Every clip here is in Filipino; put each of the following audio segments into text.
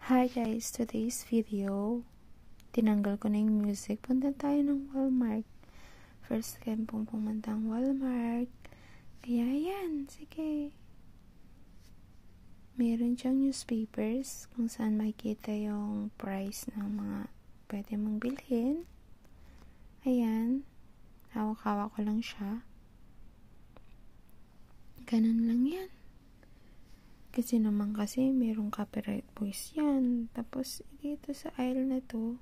Hi guys, today's video, tinanggal ko na yung music. Punta tayo ng Walmart. First time pong pumunta ang Walmart. Kaya yan, sige. Meron siyang newspapers kung saan makikita yung price ng mga pwede mong bilhin. Ayan, hawak-hawak ko lang siya. Ganun lang yan. Kasi naman merong copyright voice yan. Tapos, dito sa aisle na to,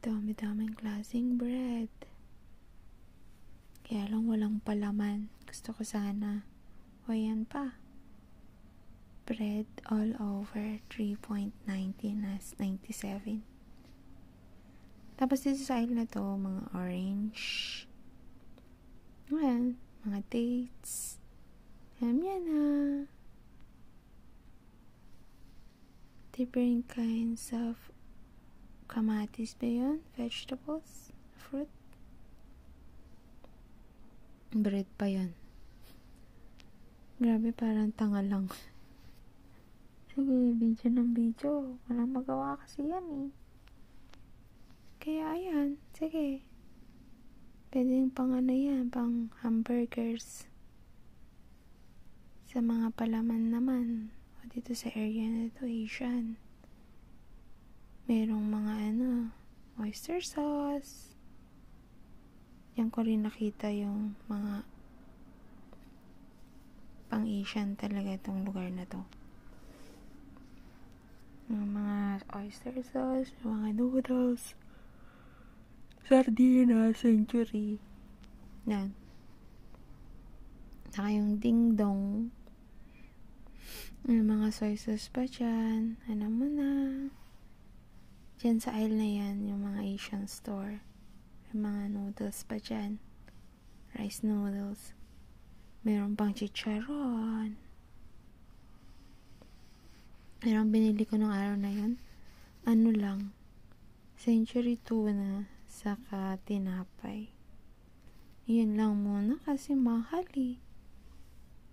dami-daming klaseng bread. Kaya lang walang palaman. Gusto ko sana. O yan pa. Bread all over, 3.90 as 97. Tapos dito sa aisle na to, mga orange. Ayan, mga dates. Yan na. Different kinds of kamatis ba yun? Vegetables? Fruit? Bread pa yun. Grabe, parang tanga lang. Sige, video ng video. Walang magawa kasi yan eh. Kaya ayan, sige. Pwede yung pang ano yan, pang hamburgers. Sa mga palaman naman. Dito sa area na ito, Asian. Merong mga oyster sauce. Yan ko rin nakita yung mga pang Asian talaga itong lugar na to. Yung mga oyster sauce, yung mga noodles, sardinas, century. Yan. Saka yung ding dong. Yung mga soy sauce pa dyan. Ano mo na. Dyan sa aisle na yan, yung mga Asian store. Yung mga noodles pa dyan. Rice noodles. Meron pang chicharon. Merong binili ko nung araw na yun. Ano lang. Century tuna. Saka tinapay. Yun lang muna kasi mahal eh.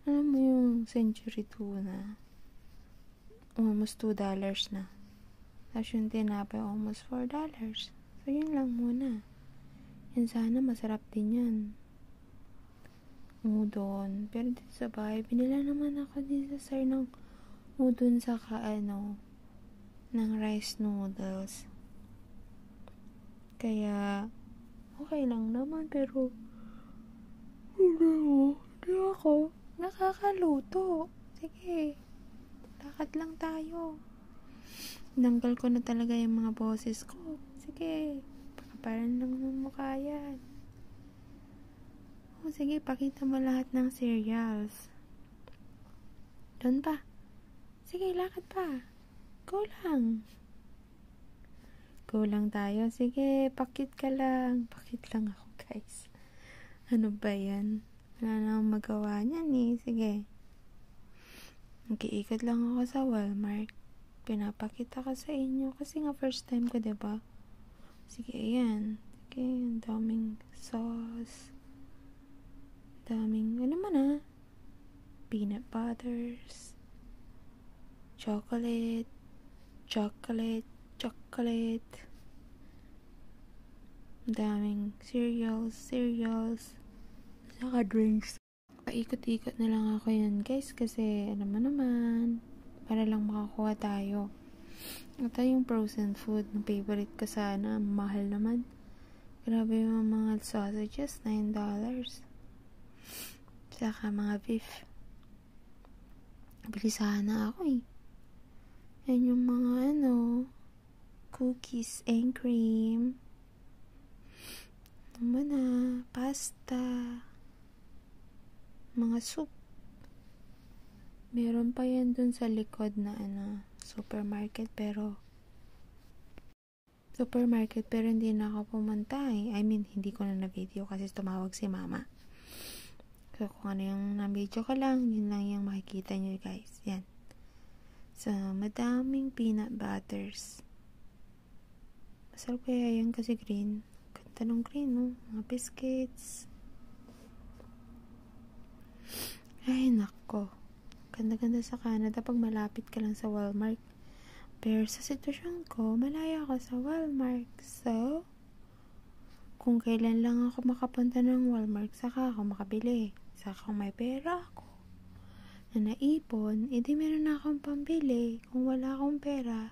Alam mo yung century tuna, almost $2 na. Tapos yung tinapay, almost $4. So, yun lang muna. Yan sana, masarap din yan. Udon. Pero dito sa bahay, binila naman ako dito sa ng udon saka ng rice noodles. Kaya, okay lang naman, pero hindi ako nakakaluto. Sige, lakad lang tayo. Nanggal ko na talaga yung mga boses ko. Sige, pakaparan lang ng mukha yan. O sige, pakita mo lahat ng cereals. Doon pa. Sige, lakad pa. Go lang. Go lang tayo. Sige, pakit ka lang. Pakit lang ako, guys. Ano ba yan? Wala na akong magawa niyan eh. Sige. Nag-iikot lang ako sa Walmart. Pinapakita ko sa inyo. Kasi nga first time ko, diba? Sige, ayan. Sige, ang daming sauce. Daming, peanut butters. Chocolate. Daming cereals. Saka drinks. Paikot-ikot na lang ako yun, guys. Kasi, naman, para lang makakuha tayo. Ito yung frozen food na favorite ko sana. Mahal naman. Grabe yung mga sausages, $9. Saka mga beef. Bili sana ako eh. Yan yung mga cookies and cream. Pasta. Mga soup. Meron pa yan dun sa likod na supermarket pero hindi na ako pumunta eh. I mean, hindi ko na video kasi tumawag si mama. So, kung ano yung na-video ko lang, yun lang yung makikita nyo guys. Yan. So, madaming peanut butters. Masarap kaya yan kasi green. Ganda ng green, no? Mga biscuits. Ay, nako. Ganda-ganda sa Canada pag malapit ka lang sa Walmart. Pero sa sitwasyon ko, malayo ako sa Walmart. So, kung kailan lang ako makapunta ng Walmart, saka ako makabili. Saka kung may pera ako na naipon, edi meron na akong pambili. Kung wala akong pera,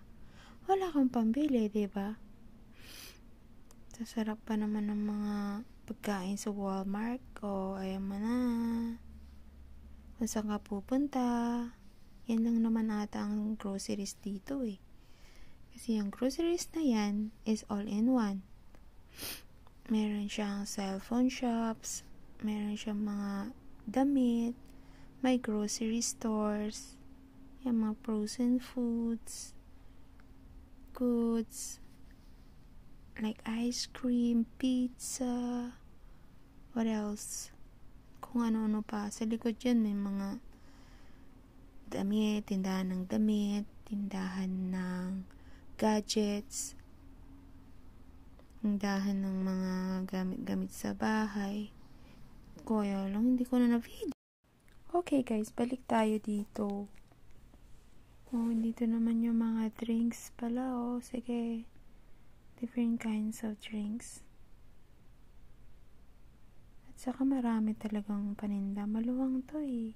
wala akong pambili, diba? Sasarap pa naman ng mga pagkain sa Walmart ko. Ayan mo na. Kung saan ka pupunta, yan lang naman ata ang groceries dito eh. Kasi yung groceries na yan is all in one. Meron siyang cellphone shops, meron siyang mga damit, may grocery stores, yung mga frozen foods, goods, like ice cream, pizza, what else? Kung ano-ano pa. Sa likod yan may mga damit, tindahan ng damit, tindahan ng gadgets, tindahan ng mga gamit-gamit sa bahay. Kaya lang, hindi ko na na-video. Okay guys, balik tayo dito. Oh, dito naman yung mga drinks pala. Oh, sige. Different kinds of drinks. At saka marami talagang paninda. Maluwang to eh.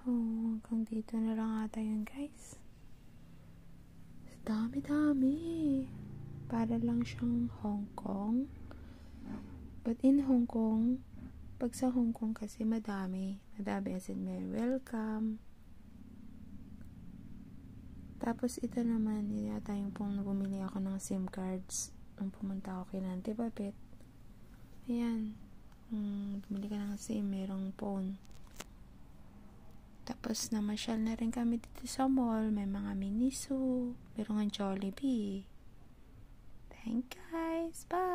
Oh, hanggang dito na lang ata yun guys. Dami-dami. Para lang siyang Hong Kong. But in Hong Kong, pag sa Hong Kong kasi madami. Madami as in may welcome. Tapos ito naman, yata yung pong bumili ako ng SIM cards nung pumunta ako kay Nante Babet. Ayan. Bumili ka ng SIM, merong phone. Tapos namasyal na rin kami dito sa mall. May mga Miniso. Merong ang Jollibee. Thank you guys. Bye!